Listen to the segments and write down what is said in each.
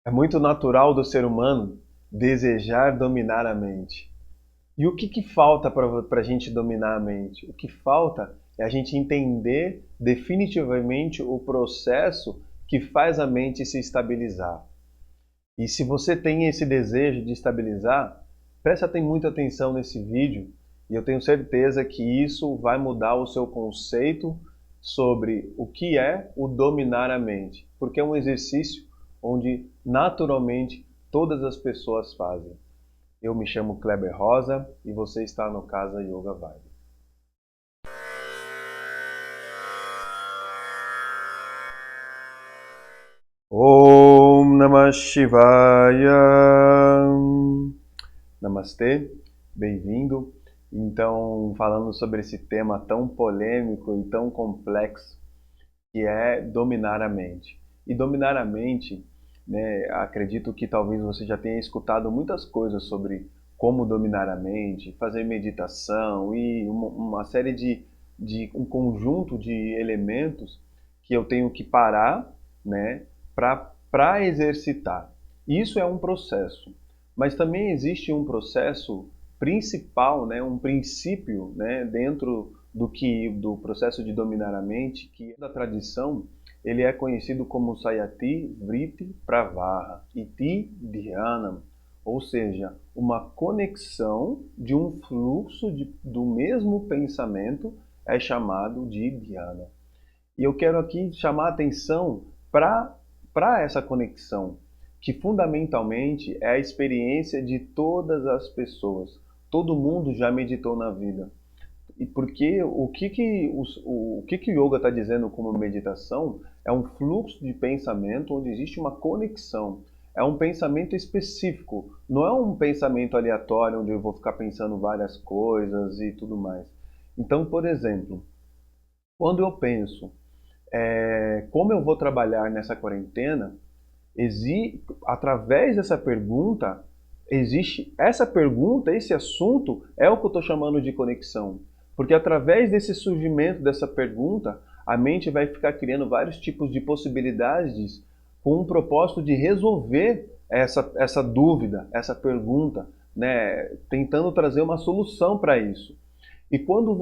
É muito natural do ser humano desejar dominar a mente. E o que falta para a gente dominar a mente? O que falta é a gente entender definitivamente o processo que faz a mente se estabilizar. E se você tem esse desejo de estabilizar, presta muita atenção nesse vídeo e eu tenho certeza que isso vai mudar o seu conceito sobre o que é o dominar a mente, porque é um exercício onde naturalmente todas as pessoas fazem. Eu me chamo Kleber Rosa e você está no Casa Yoga Vibe. Om Namah Shivaya. Namastê, bem-vindo. Então, falando sobre esse tema tão polêmico e tão complexo, que é dominar a mente. E dominar a mente, né, acredito que talvez você já tenha escutado muitas coisas sobre como dominar a mente, fazer meditação e uma série de um conjunto de elementos que eu tenho que parar, né, para exercitar. Isso é um processo, mas também existe um processo principal, né, um princípio, né, dentro do processo de dominar a mente, que da tradição ele é conhecido como Sayati Vritti Pravaha Iti Dhyanam, ou seja, uma conexão de um fluxo do mesmo pensamento é chamado de dhyana. E eu quero aqui chamar a atenção para essa conexão, que fundamentalmente é a experiência de todas as pessoas. Todo mundo já meditou na vida. E porque o que o yoga está dizendo como meditação é um fluxo de pensamento onde existe uma conexão. É um pensamento específico, não é um pensamento aleatório onde eu vou ficar pensando várias coisas e tudo mais. Então, por exemplo, quando eu penso como eu vou trabalhar nessa quarentena, através dessa pergunta, existe essa pergunta, esse assunto é o que eu estou chamando de conexão. Porque através desse surgimento dessa pergunta, a mente vai ficar criando vários tipos de possibilidades com o propósito de resolver essa dúvida, essa pergunta, né? Tentando trazer uma solução para isso. E quando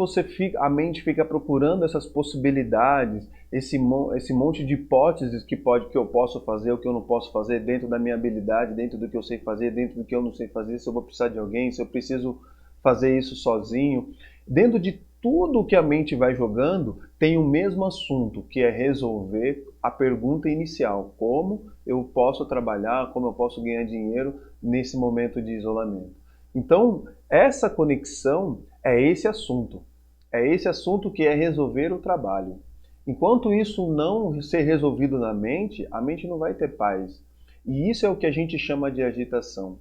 a mente fica procurando essas possibilidades, esse monte de hipóteses que eu posso fazer, o que eu não posso fazer dentro da minha habilidade, dentro do que eu sei fazer, dentro do que eu não sei fazer, se eu vou precisar de alguém, se eu preciso fazer isso sozinho. Dentro de tudo que a mente vai jogando, tem o mesmo assunto, que é resolver a pergunta inicial: como eu posso trabalhar, como eu posso ganhar dinheiro nesse momento de isolamento. Então, essa conexão é esse assunto. É esse assunto que é resolver o trabalho. Enquanto isso não ser resolvido na mente, a mente não vai ter paz. E isso é o que a gente chama de agitação.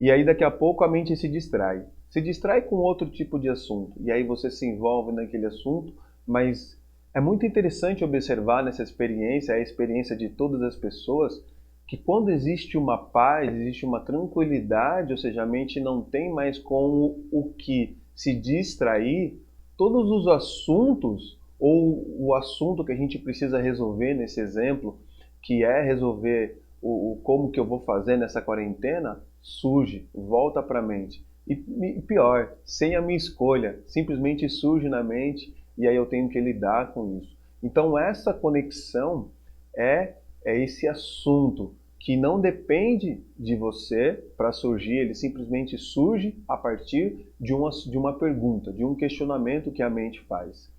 E aí daqui a pouco a mente se distrai. Se distrai com outro tipo de assunto. E aí você se envolve naquele assunto, mas é muito interessante observar nessa experiência, a experiência de todas as pessoas, que quando existe uma paz, existe uma tranquilidade, ou seja, a mente não tem mais com o que se distrair, todos os assuntos, ou o assunto que a gente precisa resolver nesse exemplo, que é resolver o como que eu vou fazer nessa quarentena, surge, volta para a mente. E pior, sem a minha escolha, simplesmente surge na mente e aí eu tenho que lidar com isso. Então essa conexão é, é esse assunto que não depende de você para surgir, ele simplesmente surge a partir de uma pergunta, de um questionamento que a mente faz.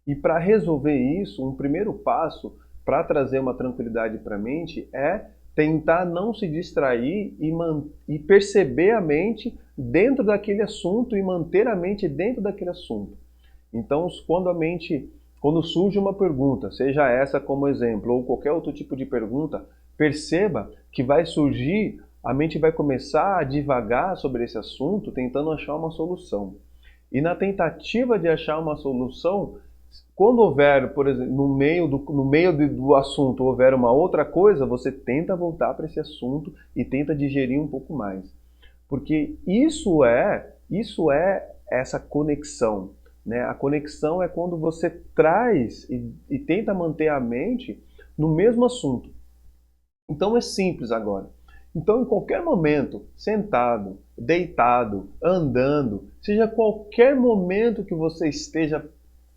E para resolver isso, um primeiro passo para trazer uma tranquilidade para a mente é tentar não se distrair e perceber a mente dentro daquele assunto e manter a mente dentro daquele assunto. Então, quando surge uma pergunta, seja essa como exemplo ou qualquer outro tipo de pergunta, perceba que vai surgir, a mente vai começar a divagar sobre esse assunto, tentando achar uma solução. E na tentativa de achar uma solução, quando houver, por exemplo, no meio do assunto houver uma outra coisa, você tenta voltar para esse assunto e tenta digerir um pouco mais. Porque isso é essa conexão. Né? A conexão é quando você traz e tenta manter a mente no mesmo assunto. Então é simples agora. Então, em qualquer momento, sentado, deitado, andando, seja qualquer momento que você esteja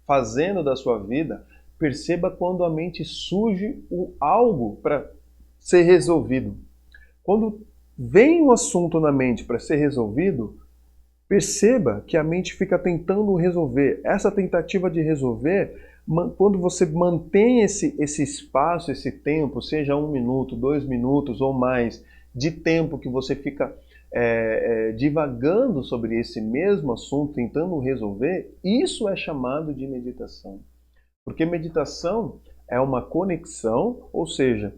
fazendo da sua vida, perceba quando a mente surge algo para ser resolvido. Quando vem um assunto na mente para ser resolvido, perceba que a mente fica tentando resolver. Essa tentativa de resolver, quando você mantém esse espaço, esse tempo, seja 1 minuto, 2 minutos ou mais, de tempo que você fica divagando sobre esse mesmo assunto, tentando resolver, isso é chamado de meditação. Porque meditação é uma conexão, ou seja,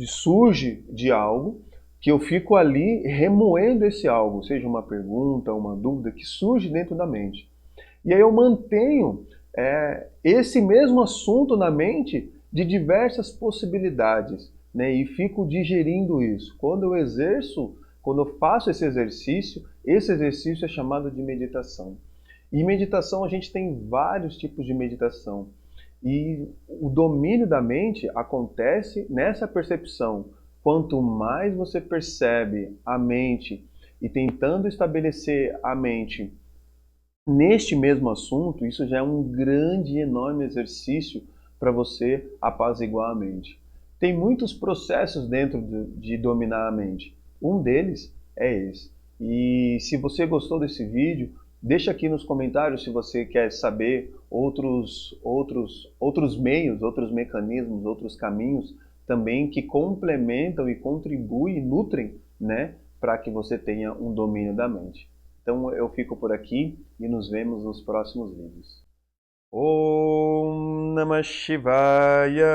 surge de algo que eu fico ali remoendo esse algo, seja uma pergunta, uma dúvida que surge dentro da mente. E aí eu mantenho esse mesmo assunto na mente de diversas possibilidades, né? E fico digerindo isso. Quando eu faço esse exercício é chamado de meditação. E meditação, a gente tem vários tipos de meditação. E o domínio da mente acontece nessa percepção. Quanto mais você percebe a mente e tentando estabelecer a mente neste mesmo assunto, isso já é um grande e enorme exercício para você apaziguar a mente. Tem muitos processos dentro de dominar a mente. Um deles é esse. E se você gostou desse vídeo, deixa aqui nos comentários se você quer saber outros meios, outros mecanismos, outros caminhos também que complementam e contribuem e nutrem, né, para que você tenha um domínio da mente. Então eu fico por aqui e nos vemos nos próximos vídeos. Om Namah Shivaya.